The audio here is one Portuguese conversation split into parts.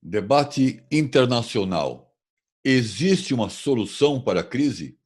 Debate internacional. Existe uma solução para a crise?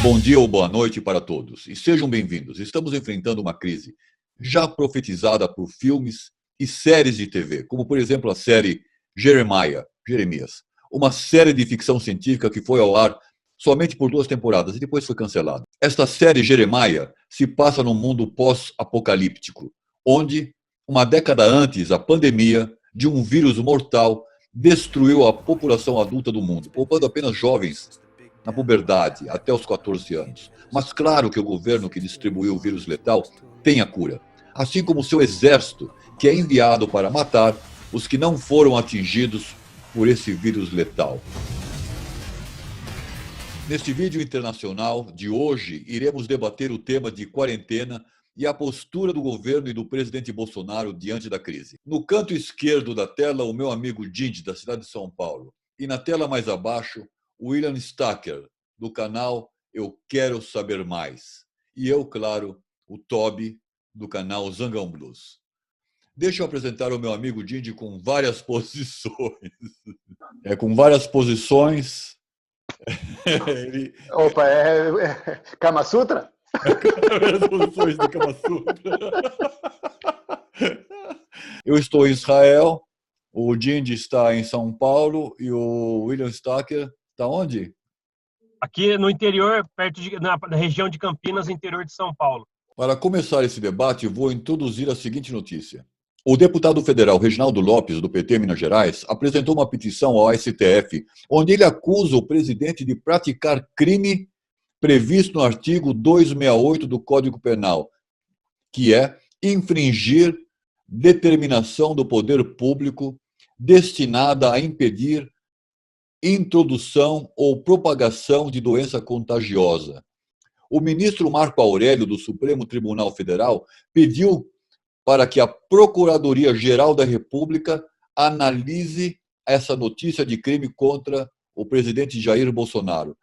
Bom dia ou boa noite para todos e sejam bem-vindos. Estamos enfrentando uma crise já profetizada por filmes e séries de TV, como por exemplo a série Jeremias, uma série de ficção científica que foi ao ar somente por 2 temporadas e depois foi cancelada. Esta série Jeremiah se passa num mundo pós-apocalíptico, onde, uma década antes, a pandemia de um vírus mortal destruiu a população adulta do mundo, poupando apenas jovens na puberdade, até os 14 anos. Mas claro que o governo que distribuiu o vírus letal tem a cura, assim como o seu exército, que é enviado para matar os que não foram atingidos por esse vírus letal. Neste vídeo internacional de hoje, iremos debater o tema de quarentena e a postura do governo e do presidente Bolsonaro diante da crise. No canto esquerdo da tela, o meu amigo Dindi, da cidade de São Paulo. E na tela mais abaixo, o William Stacker, do canal Eu Quero Saber Mais. E eu, claro, o Toby, do canal Zangão Blues. Deixa eu apresentar o meu amigo Dindi com várias posições. Com várias posições... Ele... Opa, Kama Sutra? As posições do Kama Sutra. Eu estou em Israel, o Dindi está em São Paulo e o William Stacker está onde? Aqui no interior, na região de Campinas, interior de São Paulo. Para começar esse debate, vou introduzir a seguinte notícia. O deputado federal Reginaldo Lopes, do PT Minas Gerais, apresentou uma petição ao STF, onde ele acusa o presidente de praticar crime previsto no artigo 268 do Código Penal, que é infringir determinação do poder público destinada a impedir introdução ou propagação de doença contagiosa. O ministro Marco Aurélio, do Supremo Tribunal Federal, pediu para que a Procuradoria-Geral da República analise essa notícia de crime contra o presidente Jair Bolsonaro.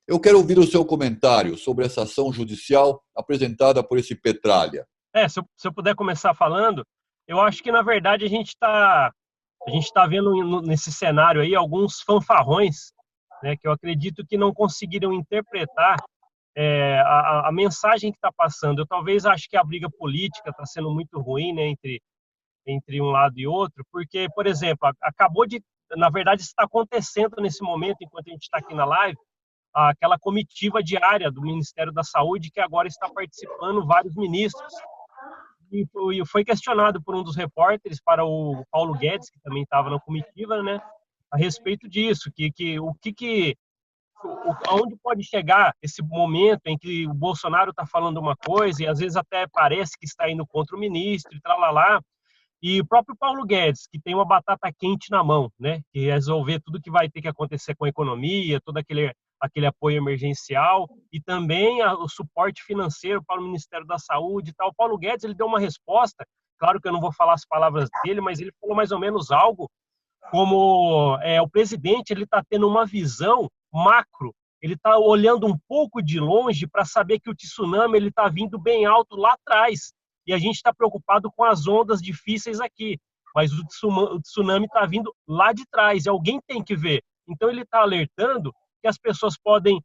Eu quero ouvir o seu comentário sobre essa ação judicial apresentada por esse Petralha. Se eu puder começar falando, eu acho que, na verdade, a gente está vendo nesse cenário aí alguns fanfarrões, né, que eu acredito que não conseguiram interpretar a mensagem que está passando. Eu talvez acho que a briga política está sendo muito ruim, né, entre um lado e outro, porque, por exemplo, na verdade, está acontecendo nesse momento, enquanto a gente está aqui na live, aquela comitiva diária do Ministério da Saúde, que agora está participando vários ministros. E foi questionado por um dos repórteres para o Paulo Guedes, que também estava na comitiva, né, a respeito disso, aonde pode chegar esse momento em que o Bolsonaro está falando uma coisa e às vezes até parece que está indo contra o ministro e tralalá, e o próprio Paulo Guedes, que tem uma batata quente na mão, né, que resolver tudo que vai ter que acontecer com a economia, todo aquele apoio emergencial e também o suporte financeiro para o Ministério da Saúde e tal. O Paulo Guedes, ele deu uma resposta, claro que eu não vou falar as palavras dele, mas ele falou mais ou menos algo como o presidente, ele está tendo uma visão macro, ele está olhando um pouco de longe para saber que o tsunami ele está vindo bem alto lá atrás, e a gente está preocupado com as ondas difíceis aqui, mas o tsunami está vindo lá de trás, e alguém tem que ver. Então ele está alertando que as pessoas podem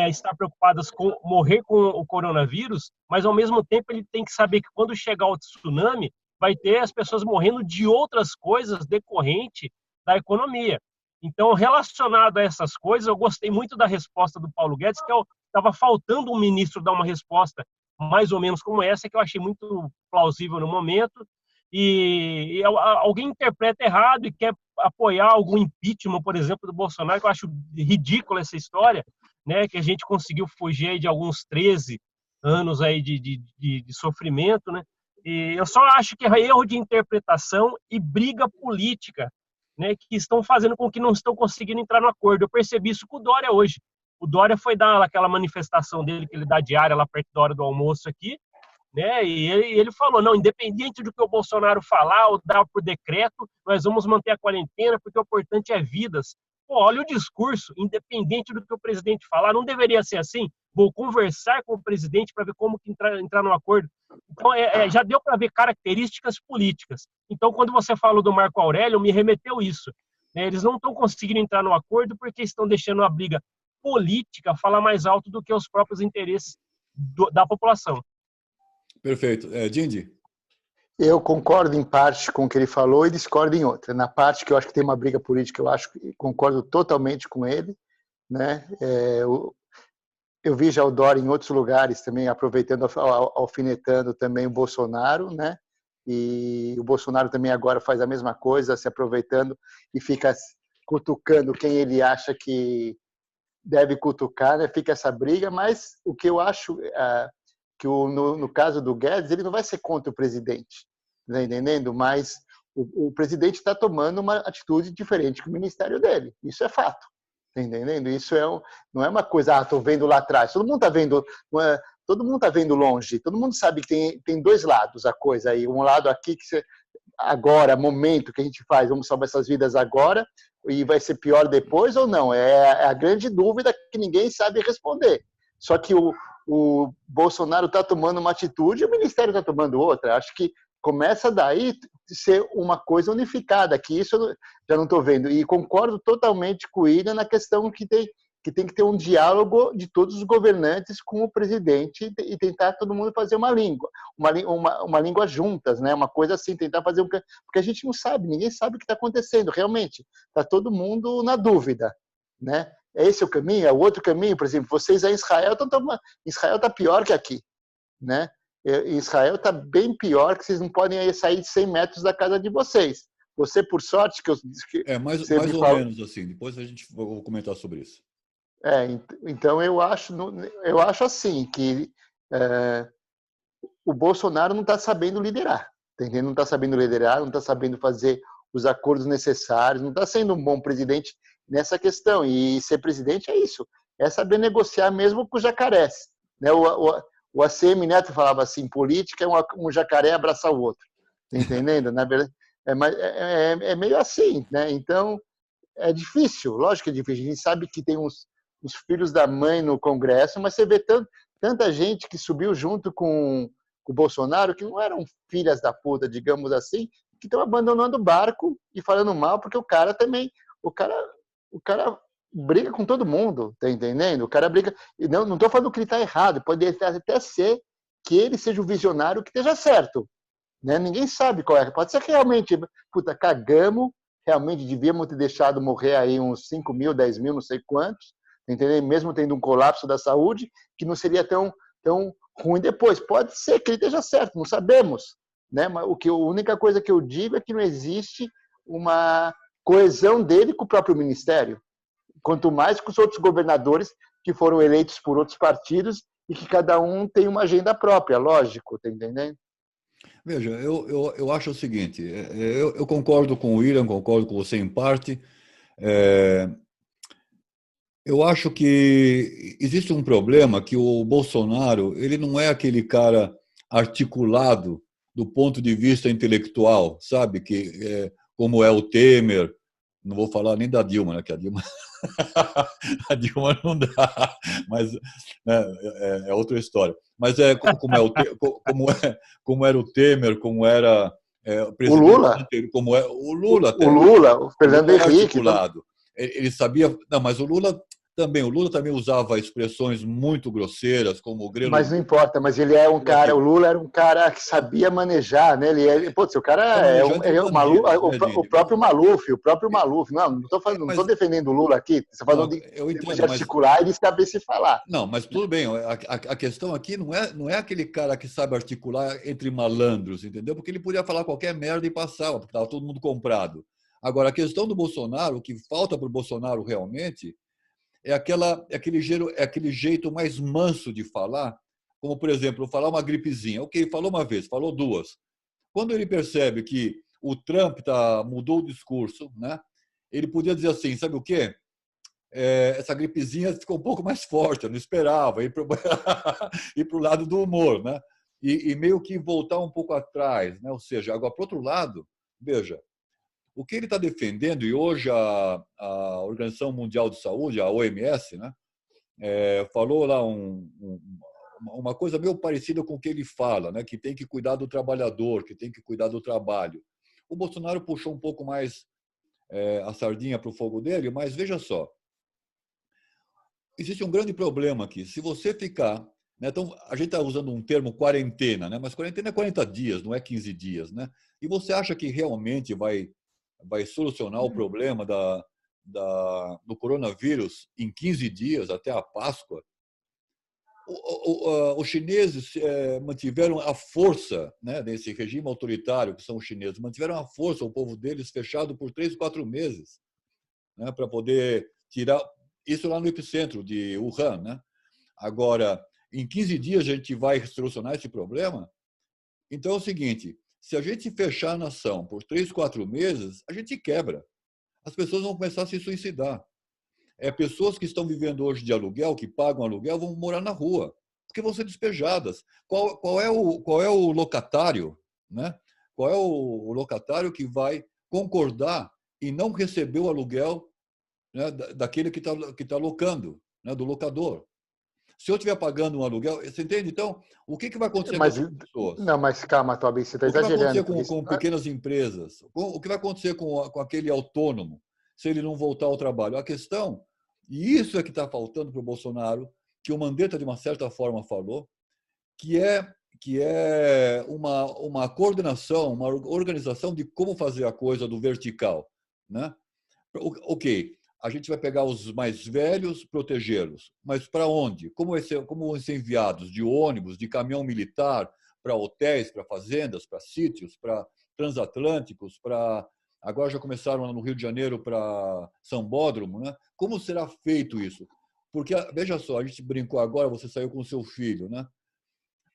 estar preocupadas com morrer com o coronavírus, mas ao mesmo tempo ele tem que saber que quando chegar o tsunami, vai ter as pessoas morrendo de outras coisas decorrente da economia. Então, relacionado a essas coisas, eu gostei muito da resposta do Paulo Guedes, que estava faltando um ministro dar uma resposta mais ou menos como essa, que eu achei muito plausível no momento, e alguém interpreta errado e quer apoiar algum impeachment, por exemplo, do Bolsonaro, que eu acho ridícula essa história, né, que a gente conseguiu fugir de alguns 13 anos aí de sofrimento, né, e eu só acho que é erro de interpretação e briga política, né, que estão fazendo com que não estão conseguindo entrar no acordo. Eu percebi isso com o Dória hoje. O Dória foi dar aquela manifestação dele, que ele dá diária lá perto da hora do almoço aqui, né, e ele falou, não, independente do que o Bolsonaro falar ou dar por decreto, nós vamos manter a quarentena, porque o importante é vidas. Pô, olha o discurso, independente do que o presidente falar, não deveria ser assim? Vou conversar com o presidente para ver como que entrar no acordo. Então, já deu para ver características políticas. Então, quando você falou do Marco Aurélio, me remeteu isso. Né? Eles não estão conseguindo entrar no acordo porque estão deixando a briga política falar mais alto do que os próprios interesses da população. Perfeito. Dindi? Eu concordo em parte com o que ele falou e discordo em outra. Na parte que eu acho que tem uma briga política, eu acho que concordo totalmente com ele. Né? Eu vi já o Dória em outros lugares também aproveitando, alfinetando também o Bolsonaro, né? E o Bolsonaro também agora faz a mesma coisa, se aproveitando e fica cutucando quem ele acha que deve cutucar, né? Fica essa briga, mas o que eu acho que no caso do Guedes, ele não vai ser contra o presidente, tá entendendo? Mas o presidente está tomando uma atitude diferente que o ministério dele, isso é fato, tá entendendo? Isso não é uma coisa, estou vendo lá atrás, todo mundo está vendo, todo mundo está vendo longe, todo mundo sabe que tem dois lados a coisa aí, um lado aqui que agora, momento que a gente faz, vamos salvar essas vidas agora e vai ser pior depois ou não? É a grande dúvida que ninguém sabe responder. Só que o Bolsonaro está tomando uma atitude e o Ministério está tomando outra. Acho que começa daí ser uma coisa unificada, que isso eu já não estou vendo. E concordo totalmente com o William na questão que tem que ter um diálogo de todos os governantes com o presidente e tentar todo mundo fazer uma língua juntas, né? Uma coisa assim, tentar fazer porque a gente não sabe, ninguém sabe o que está acontecendo, realmente. Está todo mundo na dúvida, né? É esse o caminho? É o outro caminho? Por exemplo, vocês aí em Israel Israel está pior que aqui, né? Israel está bem pior, que vocês não podem sair de 100 metros da casa de vocês. Você, por sorte, mais ou menos assim. Depois a gente vai comentar sobre isso. Então eu acho assim que o Bolsonaro não está sabendo liderar, entendeu? Não está sabendo liderar, não está sabendo fazer os acordos necessários, não está sendo um bom presidente nessa questão. E ser presidente é isso, é saber negociar mesmo com os jacarés, né? O ACM Neto falava assim, política é um jacaré abraçar o outro, tá entendendo? Na verdade, é meio assim, né? Então é difícil, lógico que é difícil. A gente sabe que tem os filhos da mãe no Congresso, mas você vê tanta gente que subiu junto com o Bolsonaro que não eram filhas da puta, digamos assim, que estão abandonando o barco e falando mal, porque o cara briga com todo mundo, tá entendendo? O cara briga, não estou falando que ele está errado, pode até ser que ele seja o visionário que esteja certo, né? Ninguém sabe qual é, pode ser que realmente, cagamos, realmente devíamos ter deixado morrer aí uns 5 mil, 10 mil, não sei quantos, entendeu? Mesmo tendo um colapso da saúde, que não seria tão ruim depois. Pode ser que ele esteja certo, não sabemos, né? Mas a única coisa que eu digo é que não existe uma coesão dele com o próprio ministério, quanto mais com os outros governadores que foram eleitos por outros partidos e que cada um tem uma agenda própria, lógico, tá entendendo? Veja, eu acho o seguinte, eu concordo com o William, concordo com você em parte. Eu acho que existe um problema que o Bolsonaro, ele não é aquele cara articulado do ponto de vista intelectual, sabe? Como é o Temer, não vou falar nem da Dilma, né? Que a Dilma a Dilma não dá, mas né, é outra história. Mas como era o Temer, como era o presidente o Lula, como é o Lula, o Fernando Henrique, articulado. Ele sabia, não, mas o Lula também usava expressões muito grosseiras, como o grelo. Mas não importa, mas ele é um cara, o Lula era um cara que sabia manejar, né? O cara o próprio Maluf. Não estou falando, não estou defendendo o Lula aqui, estou falando de articular e saber se falar. Não, mas tudo bem, a questão aqui não é aquele cara que sabe articular entre malandros, entendeu? Porque ele podia falar qualquer merda e passava, porque estava todo mundo comprado. Agora, a questão do Bolsonaro, o que falta para o Bolsonaro realmente é aquele jeito mais manso de falar, como, por exemplo, falar uma gripezinha. Ok, falou uma vez, falou duas. Quando ele percebe que o Trump mudou o discurso, né? Ele podia dizer assim, sabe o quê? Essa gripezinha ficou um pouco mais forte, eu não esperava, ir para o lado do humor, né? E meio que voltar um pouco atrás, né? Ou seja, agora, por outro lado, veja, O que ele está defendendo, e hoje a Organização Mundial de Saúde, a OMS, né, falou lá uma coisa meio parecida com o que ele fala, né, que tem que cuidar do trabalhador, que tem que cuidar do trabalho. O Bolsonaro puxou um pouco mais a sardinha para o fogo dele, mas veja só, existe um grande problema aqui. Se você ficar... Né, então, a gente está usando um termo quarentena, né, mas quarentena é 40 dias, não é 15 dias. Né? E você acha que realmente vai solucionar o problema do coronavírus em 15 dias, até a Páscoa? Os chineses mantiveram a força, né, desse regime autoritário, que são os chineses, mantiveram a força, o povo deles fechado por 3, 4 meses, né, para poder tirar... Isso lá no epicentro de Wuhan. Né? Agora, em 15 dias a gente vai solucionar esse problema? Então é o seguinte, se a gente fechar a nação por 3, 4 meses, a gente quebra. As pessoas vão começar a se suicidar. Pessoas que estão vivendo hoje de aluguel, que pagam aluguel, vão morar na rua, porque vão ser despejadas. Qual é o locatário? Né? Qual é o locatário que vai concordar em não receber o aluguel, né, daquele que tá locando, né, do locador? Se eu estiver pagando um aluguel, você entende? Então, o que vai acontecer com as pessoas? Não, mas calma, Tobi, você está exagerando. O que vai acontecer com pequenas empresas? O que vai acontecer com aquele autônomo, se ele não voltar ao trabalho? A questão, e isso é que está faltando para o Bolsonaro, que o Mandetta, de uma certa forma, falou, que é uma coordenação, uma organização de como fazer a coisa do vertical. Né? Ok, a gente vai pegar os mais velhos, protegê-los. Mas para onde? Como vão ser enviados? De ônibus, de caminhão militar, para hotéis, para fazendas, para sítios, para transatlânticos, para... Agora já começaram no Rio de Janeiro para Sambódromo. Né? Como será feito isso? Porque, veja só, a gente brincou agora, você saiu com o seu filho. Né?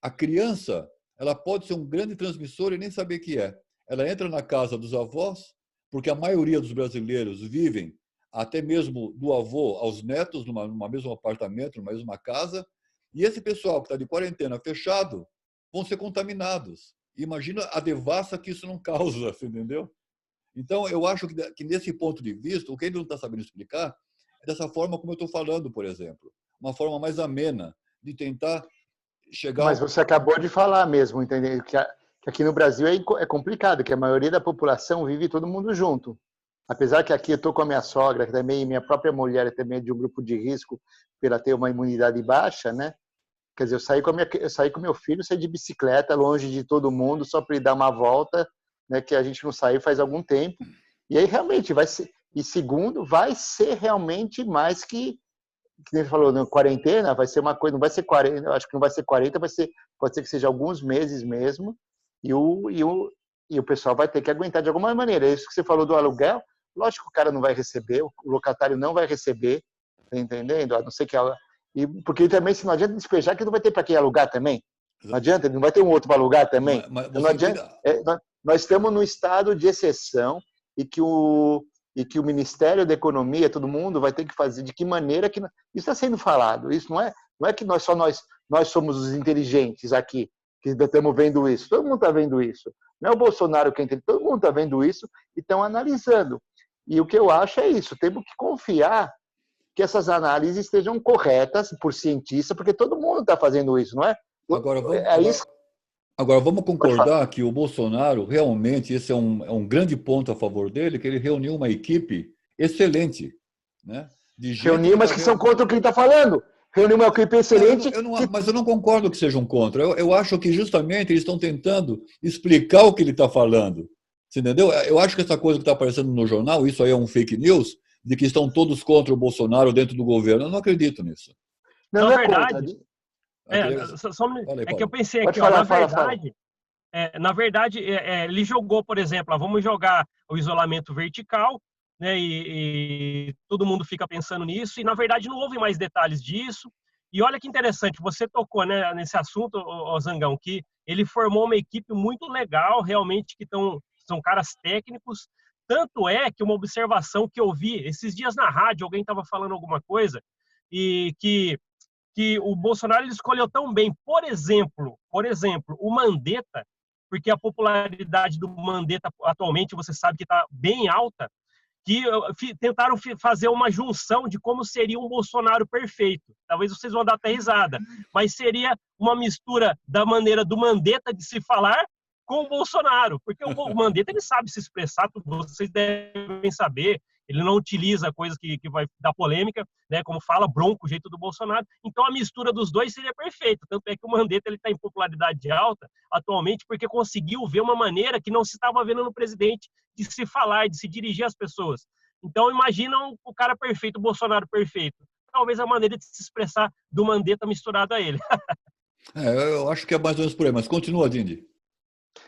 A criança, ela pode ser um grande transmissor e nem saber que é. Ela entra na casa dos avós, porque a maioria dos brasileiros vivem até mesmo do avô aos netos, numa mesmo apartamento, numa mesma casa, e esse pessoal que está de quarentena fechado vão ser contaminados. Imagina a devassa que isso não causa, entendeu? Então, eu acho que nesse ponto de vista, o que ele não está sabendo explicar é dessa forma como eu estou falando, por exemplo. Uma forma mais amena de tentar chegar... Mas você acabou de falar mesmo, entendeu? Que aqui no Brasil é complicado, que a maioria da população vive todo mundo junto. Apesar que aqui eu estou com a minha sogra, que também minha própria mulher também é de um grupo de risco pela ter uma imunidade baixa, né? Quer dizer, eu saí com meu filho, saí de bicicleta, longe de todo mundo, só para ir dar uma volta, né? Que a gente não saiu faz algum tempo. E aí realmente vai ser, e segundo, vai ser realmente mais que nem você falou, na quarentena, vai ser uma coisa, não vai ser 40, acho que não vai ser 40, pode ser que seja alguns meses mesmo, e o pessoal vai ter que aguentar de alguma maneira. Isso que você falou do aluguel, lógico que o cara não vai receber, o locatário não vai receber, tá entendendo? A não ser que porque também, se não adianta despejar, que não vai ter para quem alugar também. Não adianta, não vai ter um outro para alugar também. Então, não adianta. Nós estamos num estado de exceção e que o Ministério da Economia, todo mundo vai ter que fazer de que maneira que isso está sendo falado. Isso não é que nós somos os inteligentes aqui que estamos vendo isso. Todo mundo está vendo isso. Não é o Bolsonaro que é inteligente, todo mundo está vendo isso e estão analisando. E o que eu acho é isso, temos que confiar que essas análises estejam corretas por cientista, porque todo mundo está fazendo isso, não é? Agora, vamos concordar que o Bolsonaro, realmente, esse é um grande ponto a favor dele, que ele reuniu uma equipe excelente. Né? Reuniu, mas que são contra o que ele está falando. Reuniu uma equipe excelente. Mas eu não concordo que sejam contra. Eu acho que justamente eles estão tentando explicar o que ele está falando. Você entendeu? Eu acho que essa coisa que está aparecendo no jornal, isso aí é um fake news, de que estão todos contra o Bolsonaro dentro do governo. Eu não acredito nisso. Não é verdade. Que eu pensei aqui, na verdade, ele jogou, por exemplo, vamos jogar o isolamento vertical, né, e todo mundo fica pensando nisso, e na verdade não houve mais detalhes disso. E olha que interessante, você tocou, né, nesse assunto, Zangão, que ele formou uma equipe muito legal, realmente, que são caras técnicos. Tanto é que uma observação que eu vi esses dias na rádio, alguém estava falando alguma coisa, e que o Bolsonaro ele escolheu tão bem. Por exemplo, o Mandetta, porque a popularidade do Mandetta atualmente, você sabe que está bem alta, que tentaram fazer uma junção de como seria um Bolsonaro perfeito. Talvez vocês vão dar até risada, mas seria uma mistura da maneira do Mandetta de se falar com o Bolsonaro, porque o Mandetta ele sabe se expressar, vocês devem saber, ele não utiliza coisas que vai dar polêmica, né, como fala, bronco, o jeito do Bolsonaro. Então a mistura dos dois seria perfeita. Tanto é que o Mandetta está em popularidade alta atualmente porque conseguiu ver uma maneira que não se estava vendo no presidente de se falar, de se dirigir às pessoas. Então imaginam o cara perfeito, o Bolsonaro perfeito. Talvez a maneira de se expressar do Mandetta misturado a ele. Eu acho que é mais ou menos por aí, mas continua, Dindi.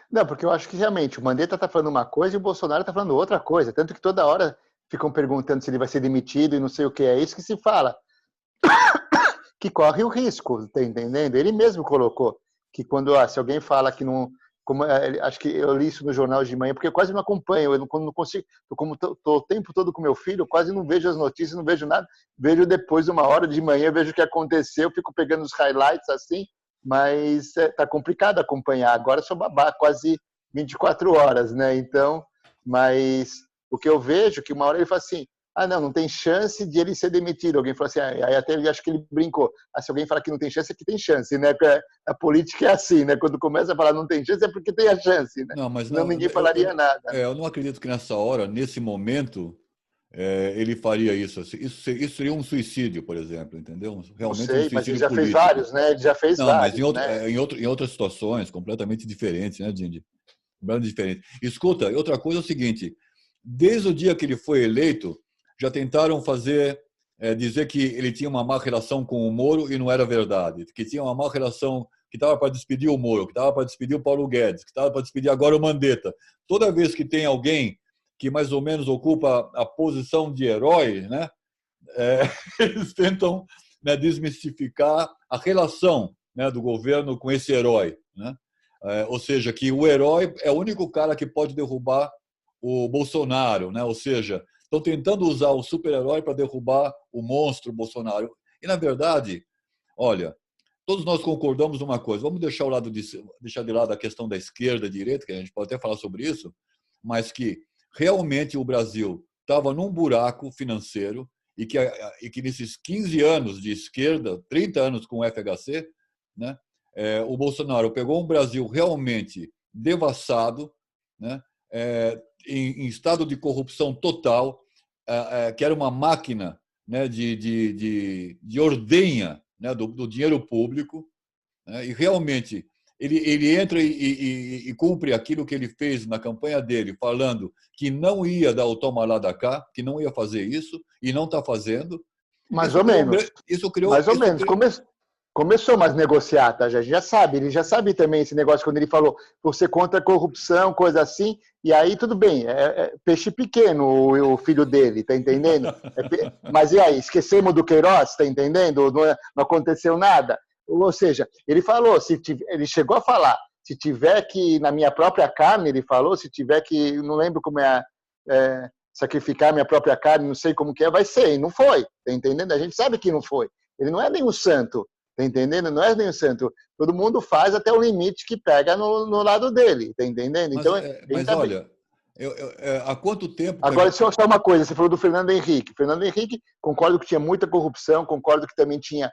Não, porque eu acho que realmente o Mandetta está falando uma coisa e o Bolsonaro está falando outra coisa. Tanto que toda hora ficam perguntando se ele vai ser demitido e não sei o que. É isso que se fala. Que corre o risco, tá entendendo? Ele mesmo colocou que quando se alguém fala que não... acho que eu li isso no jornal de manhã, porque eu quase não acompanho, eu não consigo, como estou o tempo todo com meu filho, eu quase não vejo as notícias, não vejo nada, vejo depois, uma hora de manhã, vejo o que aconteceu, fico pegando os highlights assim, mas tá complicado acompanhar. Agora sou babá, quase 24 horas, né? Então, mas o que eu vejo é que uma hora ele fala assim, não tem chance de ele ser demitido. Alguém falou assim, aí até ele acho que ele brincou. Se alguém fala que não tem chance, é que tem chance, né? Porque a política é assim, né? Quando começa a falar não tem chance, é porque tem a chance, né? Não, mas não ninguém falaria nada. Eu não acredito que nessa hora, nesse momento, ele faria isso. Isso seria um suicídio, por exemplo, entendeu? Realmente não sei, um suicídio mas ele já político. Fez vários, né? Ele já fez vários. Não, mas em outras situações completamente diferentes, né, Dindi? Completamente diferentes. Escuta, outra coisa é o seguinte, desde o dia que ele foi eleito, já tentaram dizer que ele tinha uma má relação com o Moro e não era verdade, que tinha uma má relação, que estava para despedir o Moro, que estava para despedir o Paulo Guedes, que estava para despedir agora o Mandetta. Toda vez que tem alguém que mais ou menos ocupa a posição de herói, né, eles tentam, né, desmistificar a relação, né, do governo com esse herói, né? Ou seja, que o herói é o único cara que pode derrubar o Bolsonaro, né? Ou seja, estão tentando usar o super-herói para derrubar o monstro Bolsonaro. E, na verdade, olha, todos nós concordamos numa coisa. Vamos deixar de lado a questão da esquerda e direita, que a gente pode até falar sobre isso, mas que realmente o Brasil estava num buraco financeiro e que nesses 15 anos de esquerda, 30 anos com o FHC, né, o Bolsonaro pegou um Brasil realmente devassado, né, em estado de corrupção total, que era uma máquina, né, de ordenha, né, do dinheiro público, né, e realmente ele entra e cumpre aquilo que ele fez na campanha dele, falando que não ia dar o toma lá da cá, que não ia fazer isso, e não está fazendo. Mais ou menos. Começou mais negociar, tá? Já sabe, ele já sabe também esse negócio quando ele falou você contra a corrupção, coisa assim, e aí tudo bem, é peixe pequeno o filho dele, tá entendendo? Mas e aí, esquecemos do Queiroz, tá entendendo? Não aconteceu nada. Ou seja, ele falou, ele chegou a falar, se tiver que, na minha própria carne, ele falou, se tiver que, não lembro como sacrificar minha própria carne, não sei como que vai ser, e não foi, tá entendendo? A gente sabe que não foi. Ele não é nenhum santo. Tá entendendo? Não é nem o santo. Todo mundo faz até o limite que pega no lado dele. Tá entendendo? Então, mas olha, há quanto tempo... Agora, deixa eu só uma coisa. Você falou do Fernando Henrique. Fernando Henrique, concordo que tinha muita corrupção, concordo que também tinha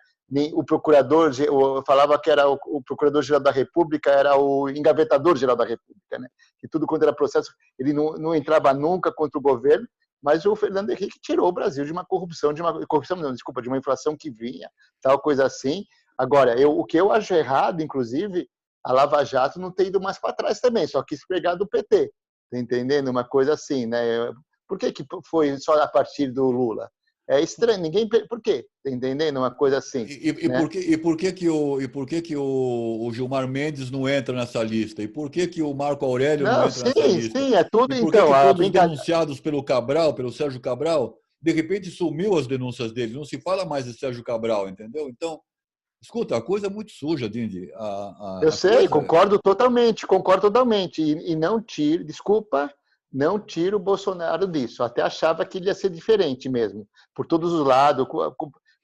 o procurador, eu falava que era o procurador-geral da República, era o engavetador-geral da República, né? Que tudo quanto era processo, ele não entrava nunca contra o governo, mas o Fernando Henrique tirou o Brasil de uma corrupção, de uma inflação que vinha, tal coisa assim. Agora, o que eu acho errado, inclusive, a Lava Jato não ter ido mais para trás também, só quis pegar do PT, tá entendendo? Uma coisa assim, né? Por que foi só a partir do Lula? É estranho, ninguém... Por quê? Tá entendendo? Uma coisa assim. Né? Por que o Gilmar Mendes não entra nessa lista? E por que o Marco Aurélio não entra nessa lista? Sim, é tudo. E por que todos denunciados pelo Sérgio Cabral, de repente sumiu as denúncias dele, não se fala mais de Sérgio Cabral, entendeu? Então, escuta, a coisa é muito suja, Dindi. Eu sei, concordo totalmente. E não tire, desculpa, não tire o Bolsonaro disso. Até achava que ele ia ser diferente mesmo, por todos os lados.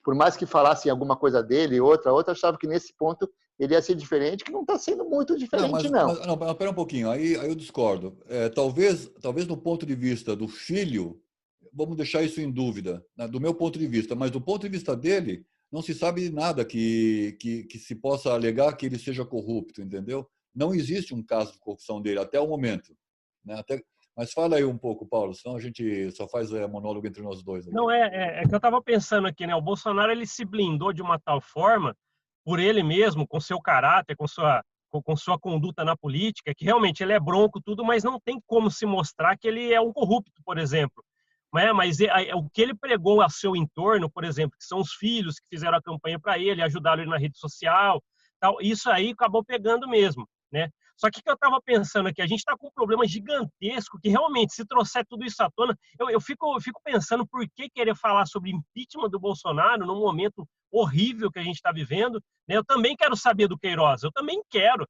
Por mais que falassem alguma coisa dele, outra, achava que nesse ponto ele ia ser diferente, que não está sendo muito diferente, não. Mas espera um pouquinho, aí eu discordo. Talvez no ponto de vista do filho, vamos deixar isso em dúvida, né, do meu ponto de vista, mas do ponto de vista dele, não se sabe nada que se possa alegar que ele seja corrupto, entendeu? Não existe um caso de corrupção dele até o momento, né? Mas fala aí um pouco, Paulo, senão a gente só faz monólogo entre nós dois aqui. Não, é que eu estava pensando aqui, né? O Bolsonaro, ele se blindou de uma tal forma, por ele mesmo, com seu caráter, com sua conduta na política, que realmente ele é bronco, tudo, mas não tem como se mostrar que ele é um corrupto, por exemplo. Mas o que ele pregou ao seu entorno, por exemplo, que são os filhos que fizeram a campanha para ele, ajudaram ele na rede social, tal, isso aí acabou pegando mesmo, né? Só que eu estava pensando aqui, a gente está com um problema gigantesco que realmente, se trouxer tudo isso à tona, eu fico pensando por que querer falar sobre impeachment do Bolsonaro num momento horrível que a gente está vivendo, né? Eu também quero saber do Queiroz, eu também quero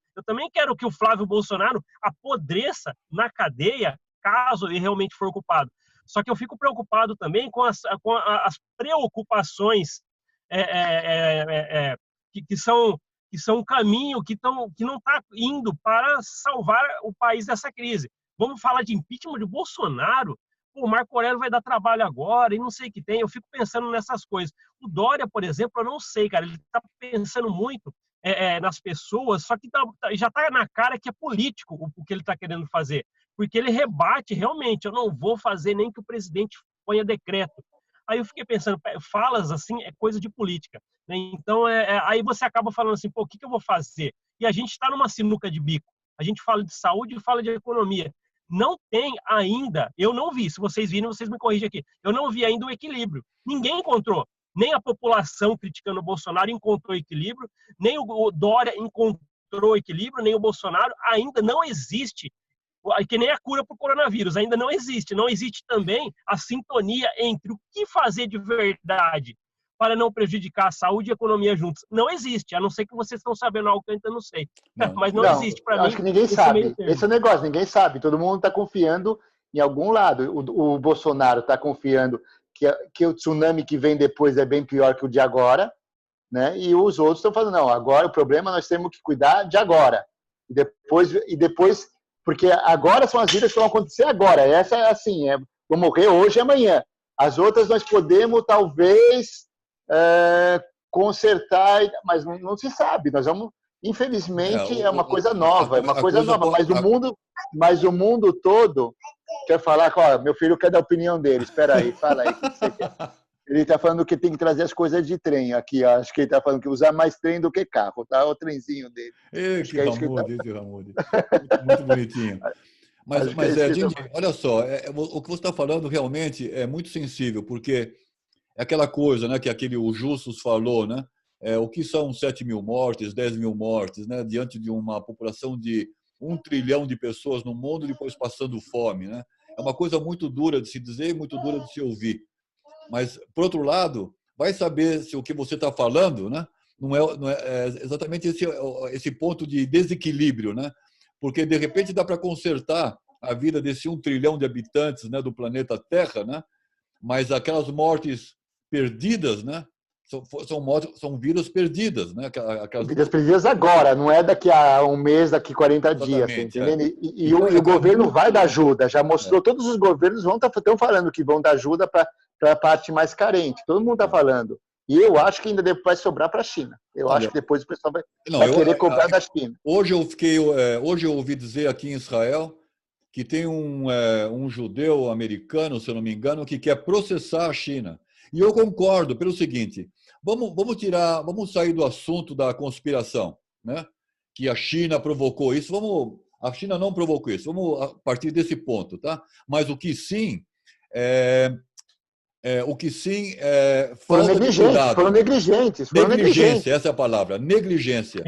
que o Flávio Bolsonaro apodreça na cadeia caso ele realmente for culpado. Só que eu fico preocupado também com as preocupações que são um caminho que não está indo para salvar o país dessa crise. Vamos falar de impeachment de Bolsonaro? O Marco Aurélio vai dar trabalho agora e não sei o que tem. Eu fico pensando nessas coisas. O Dória, por exemplo, eu não sei, cara. Ele está pensando muito nas pessoas, só que já está na cara que é político o que ele está querendo fazer. Porque ele rebate realmente, eu não vou fazer nem que o presidente ponha decreto. Aí eu fiquei pensando, falas assim é coisa de política, né? Então, aí você acaba falando assim, pô, o que eu vou fazer? E a gente está numa sinuca de bico. A gente fala de saúde e fala de economia. Não tem ainda, eu não vi, se vocês viram, vocês me corrigem aqui, eu não vi ainda o equilíbrio. Ninguém encontrou. Nem a população criticando o Bolsonaro encontrou equilíbrio, nem o Dória encontrou equilíbrio, nem o Bolsonaro. Ainda não existe, que nem a cura para o coronavírus, ainda não existe. Não existe também a sintonia entre o que fazer de verdade para não prejudicar a saúde e a economia juntos. Não existe, a não ser que vocês estão sabendo algo que eu ainda não sei. Mas não existe para mim. Acho que ninguém sabe. Esse é o negócio, ninguém sabe. Todo mundo está confiando em algum lado. O Bolsonaro está confiando que o tsunami que vem depois é bem pior que o de agora, né? E os outros estão falando, não, agora o problema nós temos que cuidar de agora. E depois porque agora são as vidas que vão acontecer agora. Essa é assim, vou morrer hoje e amanhã. As outras nós podemos, talvez, consertar, mas não se sabe. Nós vamos, infelizmente, é uma coisa nova, mas o mundo todo quer falar, ó, meu filho quer dar a opinião dele. Espera aí, fala aí o que você quer. Ele está falando que tem que trazer as coisas de trem aqui. Ó. Acho que ele está falando que usar mais trem do que carro, tá? O trenzinho dele. Que Ramude. Muito bonitinho. Mas Dindi, olha só, o que você está falando realmente é muito sensível, porque é aquela coisa, né, que o Justus falou, né? O que são 7 mil mortes, 10 mil mortes, né, diante de uma população de 1 trilhão de pessoas no mundo, depois passando fome, né? É uma coisa muito dura de se dizer e muito dura de se ouvir. Mas, por outro lado, vai saber se o que você está falando, né, não é exatamente esse ponto de desequilíbrio, né? Porque, de repente, dá para consertar a vida desse 1 trilhão de habitantes, né, do planeta Terra, né? Mas aquelas mortes perdidas, né, são vidas perdidas. Né? Vidas perdidas agora, não é daqui a um mês, daqui a 40 dias. Tá entendendo? E o governo vai dar ajuda, já mostrou, todos os governos estão falando que vão dar ajuda para a parte mais carente. Todo mundo está falando. E eu acho que ainda vai sobrar para a China. Acho que depois o pessoal vai querer comprar da China. Hoje eu ouvi dizer aqui em Israel que tem um judeu americano, se eu não me engano, que quer processar a China. E eu concordo pelo seguinte: vamos sair do assunto da conspiração, né? Que a China provocou isso. A China não provocou isso. Vamos a partir desse ponto, tá? Mas o que sim falta de cuidado. Foram negligentes. Negligência, essa é a palavra. Negligência.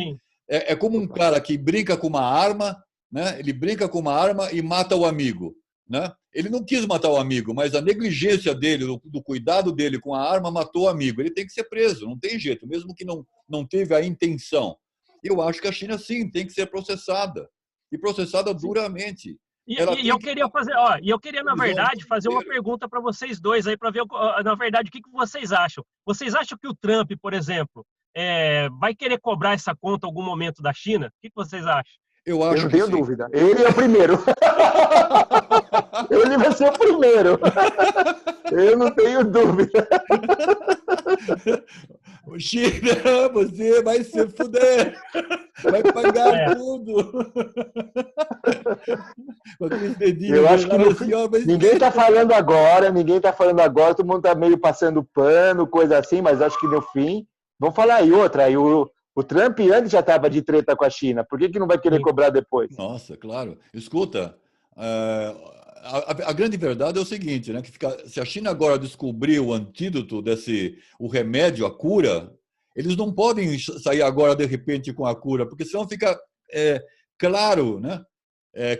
É como um cara que brinca com uma arma, né? Ele brinca com uma arma e mata o amigo, né? Ele não quis matar o amigo, mas a negligência dele, do cuidado dele com a arma, matou o amigo. Ele tem que ser preso, não tem jeito, mesmo que não teve a intenção. Eu acho que a China, sim, tem que ser processada. E processada duramente. Eu queria, na verdade, fazer uma pergunta para vocês dois aí, para ver, na verdade, o que vocês acham. Vocês acham que o Trump, por exemplo, vai querer cobrar essa conta em algum momento da China? O que vocês acham? Eu Eu acho não que tenho sim. dúvida. Ele é o primeiro. Ele vai ser o primeiro. Eu não tenho dúvida. China, você vai se fuder. Vai pagar É, tudo. Com aqueles dedinhos Eu acho que lá, no assim, ó, mas ninguém está falando agora, todo mundo está meio passando pano, coisa assim, mas acho que no fim, vamos falar aí outra, aí o Trump antes já estava de treta com a China, por que não vai querer sim. cobrar depois? Nossa, claro. Escuta, a grande verdade é o seguinte, né? Se a China agora descobrir o antídoto o remédio, a cura, eles não podem sair agora de repente com a cura, porque senão fica claro, né?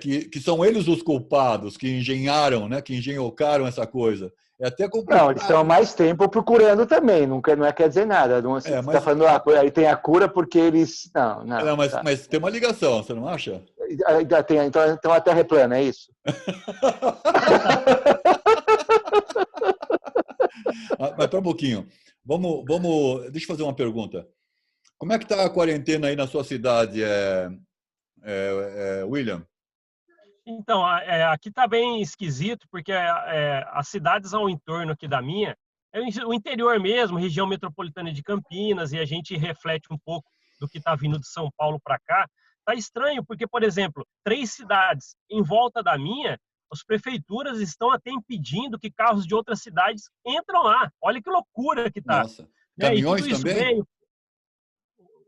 Que são eles os culpados, que engenharam, né? Que engenhocaram essa coisa. É até Não, eles estão há complicado. mais tempo procurando também, não quer dizer nada. Não, você está Mas, falando, aí tem a cura porque eles. Não, não. não, mas, Tá. mas tem uma ligação, você não acha? Então a Terra é plana, é isso? Mas para um pouquinho. Deixa eu fazer uma pergunta. Como é que está a quarentena aí na sua cidade, William? Então, aqui está bem esquisito, porque as cidades ao entorno aqui da minha, o interior mesmo, região metropolitana de Campinas, e a gente reflete um pouco do que está vindo de São Paulo para cá. Está estranho, porque, por exemplo, 3 cidades em volta da minha, as prefeituras estão até impedindo que carros de outras cidades entram lá. Olha que loucura que está. Nossa. Né? E tudo Caminhões isso também? veio.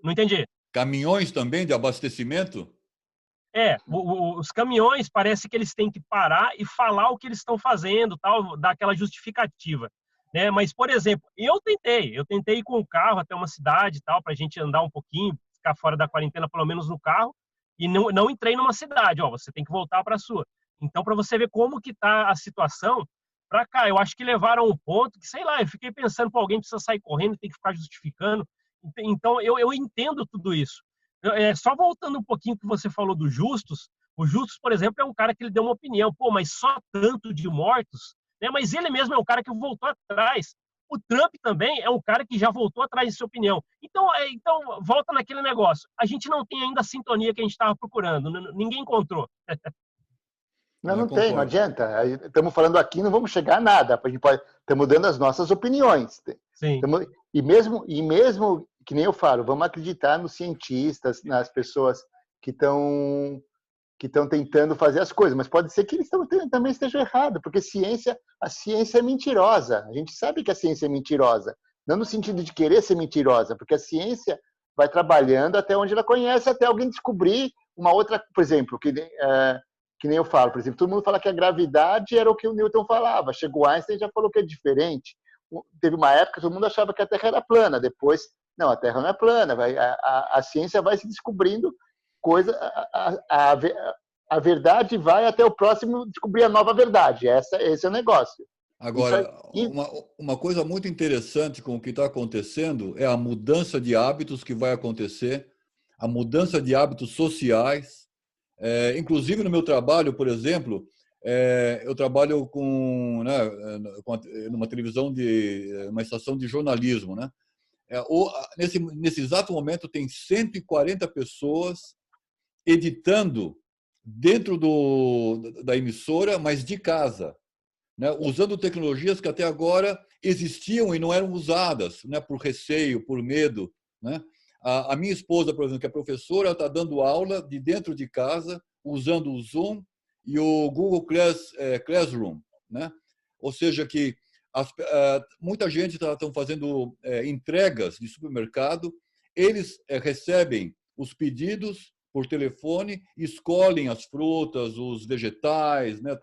Não entendi. Caminhões também de abastecimento? Os caminhões parece que eles têm que parar e falar o que eles estão fazendo, tal, dar aquela justificativa, né? Mas, por exemplo, eu tentei ir com o carro até uma cidade, tal, para a gente andar um pouquinho, ficar fora da quarentena, pelo menos no carro, e não entrei numa cidade, ó, você tem que voltar para a sua. Então, para você ver como que tá a situação, para cá, eu acho que levaram um ponto que, sei lá, eu fiquei pensando, pô, alguém precisa sair correndo, tem que ficar justificando. Então, eu entendo tudo isso. Só voltando um pouquinho que você falou do Justus, o Justus, por exemplo, é um cara que ele deu uma opinião, pô, mas só tanto de mortos, né? Mas ele mesmo é um cara que voltou atrás. O Trump também é um cara que já voltou atrás de sua opinião. Então volta naquele negócio. A gente não tem ainda a sintonia que a gente estava procurando, ninguém encontrou. Não, não tem, não Concordo. adianta. Estamos falando aqui, não vamos chegar a nada. Estamos dando as nossas opiniões. Sim. E mesmo que nem eu falo, vamos acreditar nos cientistas, nas pessoas que estão tentando fazer as coisas, mas pode ser que eles também estejam errados, porque a ciência é mentirosa. A gente sabe que a ciência é mentirosa, não no sentido de querer ser mentirosa, porque a ciência vai trabalhando até onde ela conhece, até alguém descobrir uma outra, por exemplo, que nem eu falo, por exemplo, todo mundo fala que a gravidade era o que o Newton falava, chegou Einstein e já falou que é diferente. Teve uma época que todo mundo achava que a Terra era plana, depois, não, a Terra não é plana, a ciência vai se descobrindo coisa, a verdade vai até o próximo descobrir a nova verdade, esse é o negócio. Agora, uma coisa muito interessante com o que está acontecendo é a mudança de hábitos que vai acontecer, a mudança de hábitos sociais. Inclusive, no meu trabalho, por exemplo, eu trabalho numa televisão uma estação de jornalismo, né? Nesse exato momento, tem 140 pessoas editando dentro da emissora, mas de casa, né? Usando tecnologias que até agora existiam e não eram usadas, né? Por receio, por medo, né? A minha esposa, por exemplo, que é professora, está dando aula de dentro de casa, usando o Zoom e o Google Classroom, né? Ou seja, que muita gente está fazendo entregas de supermercado, eles recebem os pedidos por telefone, escolhem as frutas, os vegetais, né,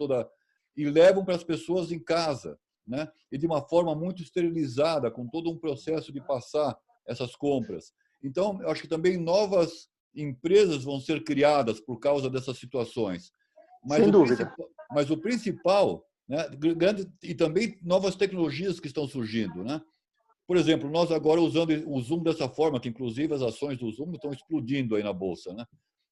e levam para as pessoas em casa, né? E de uma forma muito esterilizada, com todo um processo de passar essas compras. Então, eu acho que também novas empresas vão ser criadas por causa dessas situações. Sem dúvida. Mas o principal, né, e também novas tecnologias que estão surgindo, né? Por exemplo, nós agora usando o Zoom dessa forma, que inclusive as ações do Zoom estão explodindo aí na bolsa, né?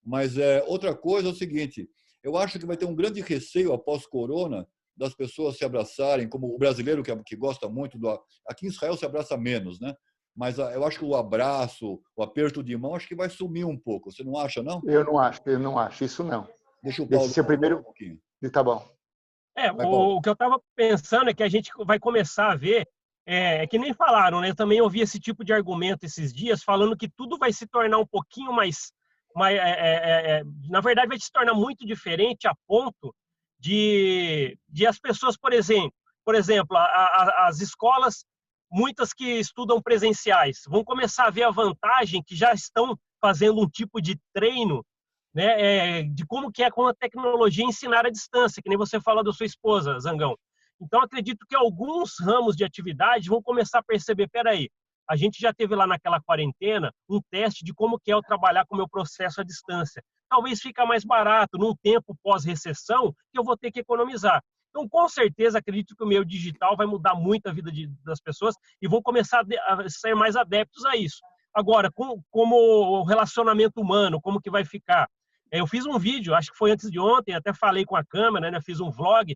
Mas outra coisa é o seguinte, eu acho que vai ter um grande receio após corona das pessoas se abraçarem, como o brasileiro que gosta muito aqui em Israel se abraça menos, né? mas eu acho que o abraço, o aperto de mão, acho que vai sumir um pouco. Você não acha, não? Eu não acho, isso não. Deixa o Esse Paulo seu falar um primeiro. pouquinho. Tá bom. Vai, Paulo. O que eu estava pensando é que a gente vai começar a ver, que nem falaram, né? Eu também ouvi esse tipo de argumento esses dias, falando que tudo vai se tornar um pouquinho na verdade, vai se tornar muito diferente a ponto de as pessoas, por exemplo, as escolas, muitas que estudam presenciais, vão começar a ver a vantagem que já estão fazendo um tipo de treino, né, de como que é com a tecnologia ensinar à distância, que nem você falou da sua esposa, Zangão. Então, acredito que alguns ramos de atividade vão começar a perceber, peraí, a gente já teve lá naquela quarentena um teste de como que é eu trabalhar com o meu processo à distância. Talvez fica mais barato num tempo pós-recessão que eu vou ter que economizar. Então, com certeza, acredito que o meio digital vai mudar muito a vida das pessoas e vão começar a ser mais adeptos a isso. Agora, como o relacionamento humano, como que vai ficar? Eu fiz um vídeo, acho que foi antes de ontem, até falei com a câmera, né? Fiz um vlog,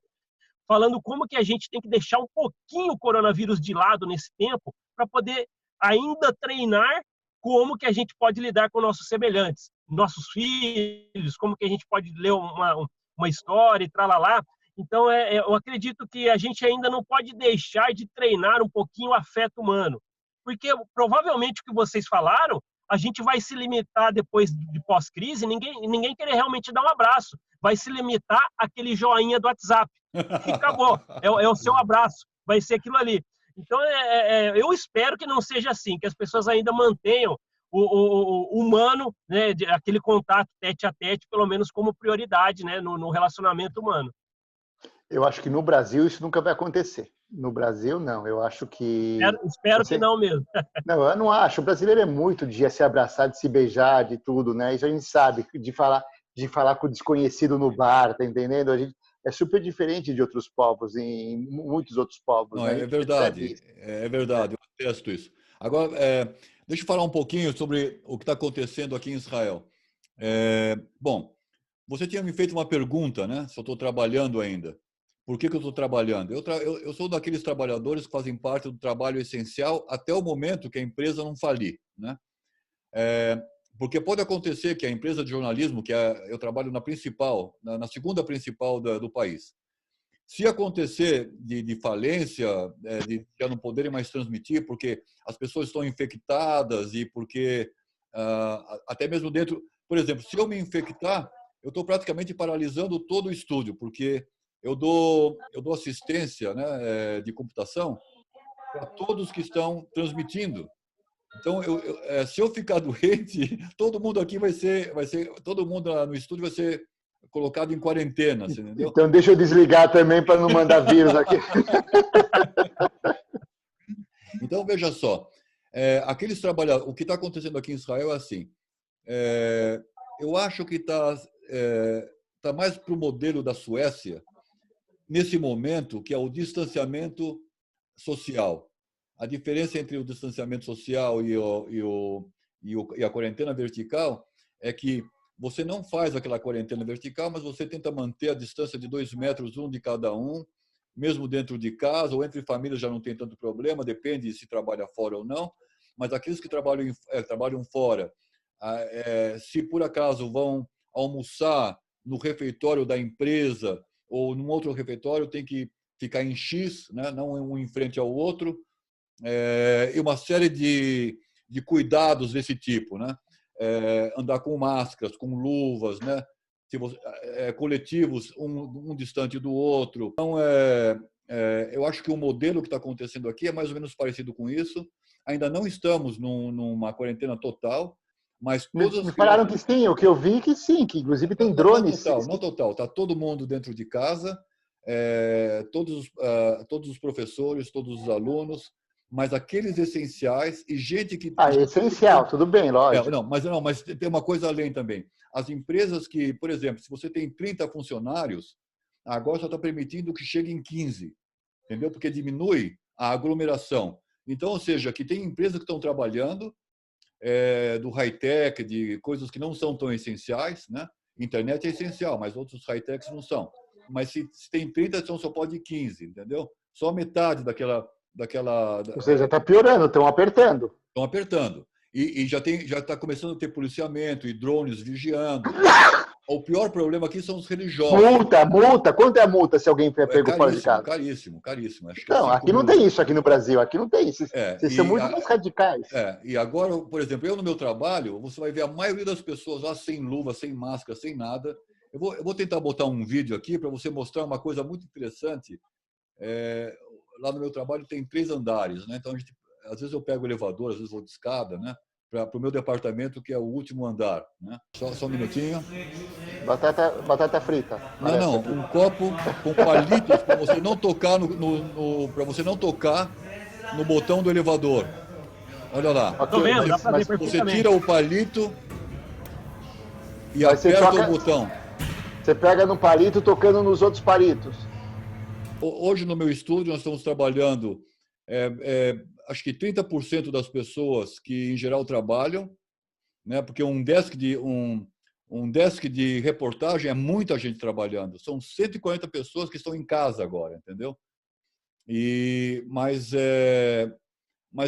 falando como que a gente tem que deixar um pouquinho o coronavírus de lado nesse tempo para poder ainda treinar como que a gente pode lidar com nossos semelhantes, nossos filhos, como que a gente pode ler uma história e tralalá. Então, eu acredito que a gente ainda não pode deixar de treinar um pouquinho o afeto humano, porque provavelmente o que vocês falaram, a gente vai se limitar depois de pós-crise, ninguém querer realmente dar um abraço, vai se limitar àquele joinha do WhatsApp. E acabou, é o seu abraço, vai ser aquilo ali. Então, eu espero que não seja assim, que as pessoas ainda mantenham o humano, né, aquele contato tete a tete, pelo menos como prioridade, né, no relacionamento humano. Eu acho que no Brasil isso nunca vai acontecer. No Brasil, não. Eu acho que. Espero que não mesmo. Não, eu não acho. O brasileiro é muito de se abraçar, de se beijar, de tudo, né? Isso a gente sabe, de falar com o desconhecido no bar, tá entendendo? A gente é super diferente de outros povos, em muitos outros povos. Não, Né? A é gente percebe verdade, isso. é verdade, eu atesto isso. Agora, deixa eu falar um pouquinho sobre o que está acontecendo aqui em Israel. Bom, você tinha me feito uma pergunta, né? Se eu estou trabalhando ainda. Por que eu estou trabalhando? Eu sou daqueles trabalhadores que fazem parte do trabalho essencial até o momento que a empresa não falir, né? Porque pode acontecer que a empresa de jornalismo, eu trabalho na principal, na segunda principal do país, se acontecer de falência, de já não poderem mais transmitir, porque as pessoas estão infectadas e porque até mesmo dentro, por exemplo, se eu me infectar, eu estou praticamente paralisando todo o estúdio, porque eu dou assistência, né, de computação para todos que estão transmitindo. Então, se eu ficar doente, todo mundo aqui todo mundo no estúdio vai ser colocado em quarentena, você entendeu? Então, deixa eu desligar também para não mandar vírus aqui. Então, veja só, aqueles trabalhadores, o que está acontecendo aqui em Israel é assim, eu acho que tá mais para o modelo da Suécia, nesse momento, que é o distanciamento social. A diferença entre o distanciamento social e a quarentena vertical é que você não faz aquela quarentena vertical, mas você tenta manter a distância de 2 metros, um de cada um, mesmo dentro de casa, ou entre famílias já não tem tanto problema, depende se trabalha fora ou não, mas aqueles que trabalham fora, se por acaso vão almoçar no refeitório da empresa ou num outro refeitório, tem que ficar em X, né? Não um em frente ao outro, e uma série de cuidados desse tipo, né? Andar com máscaras, com luvas, né? Coletivos, um distante do outro. Então, eu acho que o modelo que está acontecendo aqui é mais ou menos parecido com isso. Ainda não estamos numa quarentena total, mas todas Me as falaram crianças... que sim, o que eu vi que sim, que inclusive tem drones. Não total. Está todo mundo dentro de casa, todos os professores, todos os alunos, mas aqueles essenciais e gente que... Ah, é essencial, tudo bem, lógico. Mas tem uma coisa além também. As empresas que, por exemplo, se você tem 30 funcionários, agora só está permitindo que chegue em 15, entendeu? Porque diminui a aglomeração. Então, ou seja, que tem empresas que estão trabalhando do high-tech, de coisas que não são tão essenciais, né? Internet é essencial, mas outros high-techs não são. Mas se tem 30, então só pode 15, entendeu? Só metade daquela... Ou seja, está piorando, estão apertando. Estão apertando. E já está começando a ter policiamento e drones vigiando. O pior problema aqui são os religiosos. Multa. Quanto é a multa se alguém for pego fora de casa? Caríssimo. Acho que não, aqui não tem isso aqui no Brasil. Aqui não tem isso. Vocês são muito mais radicais. E agora, por exemplo, eu no meu trabalho, você vai ver a maioria das pessoas lá sem luva, sem máscara, sem nada. Eu vou tentar botar um vídeo aqui para você mostrar uma coisa muito interessante. Lá no meu trabalho tem 3 andares, né? Então, às vezes eu pego o elevador, às vezes vou de escada, né? Para o meu departamento, que é o último andar, né? Só um minutinho. Batata frita. Não, um copo com palitos para você não tocar para você não tocar no botão do elevador. Olha lá. Tô vendo, dá pra ver Você perfeitamente. tira o palito e aperta o botão. Você pega no palito tocando nos outros palitos. Hoje no meu estúdio nós estamos trabalhando, acho que 30% das pessoas que em geral trabalham, né? Porque um desk de reportagem é muita gente trabalhando. São 140 pessoas que estão em casa agora, entendeu? Mas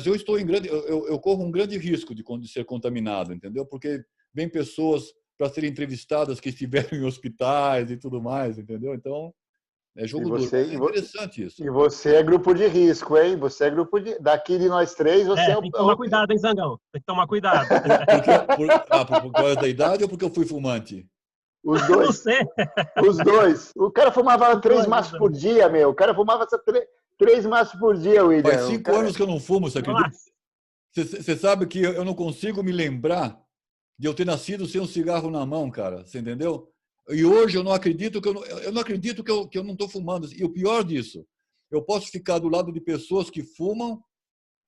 eu estou eu corro um grande risco de ser contaminado, entendeu? Porque vem pessoas para serem entrevistadas que estiveram em hospitais e tudo mais, entendeu? Então é jogo duro. É interessante isso. E você é grupo de risco, hein? Você é grupo de... Daqui de nós 3, você é o... Tem que tomar cuidado, hein, Zangão? Tem que tomar cuidado. Por causa da idade ou porque eu fui fumante? Os dois. Você. Os dois. O cara fumava 3 maços por dia, meu. O cara fumava 3 maços por dia, William. Faz 5 anos que eu não fumo, você acredita? Você sabe que eu não consigo me lembrar de eu ter nascido sem um cigarro na mão, cara. Você entendeu? E hoje eu não acredito que eu não estou fumando. E o pior disso, eu posso ficar do lado de pessoas que fumam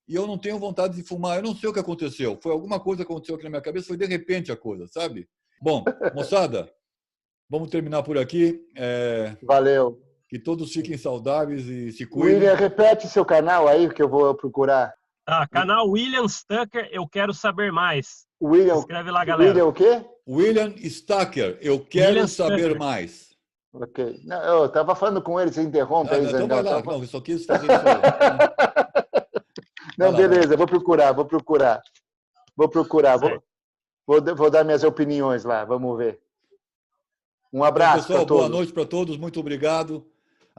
e eu não tenho vontade de fumar. Eu não sei o que aconteceu. Foi alguma coisa que aconteceu aqui na minha cabeça, foi de repente a coisa, sabe? Bom, moçada, vamos terminar por aqui. Valeu. Que todos fiquem saudáveis e se cuidem. William, repete seu canal aí que eu vou procurar. Canal William Stucker, eu quero saber mais. William, escreve lá, galera. William o quê? William Stucker, eu quero saber mais. Ok. Não, eu estava falando com ele, você interrompe aí, Então vai lá. Não, eu só quis fazer isso aí. Não, beleza, vou procurar. Vou dar minhas opiniões lá, vamos ver. Um abraço, pessoal, para todos. Boa noite para todos, muito obrigado.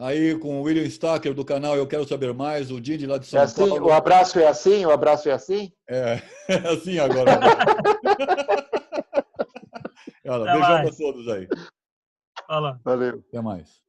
Aí com o William Stucker do canal Eu Quero Saber Mais, o Didi lá de São Paulo. O abraço é assim? O abraço é assim? É assim agora. Beijão para todos aí. Fala. Valeu. Até mais.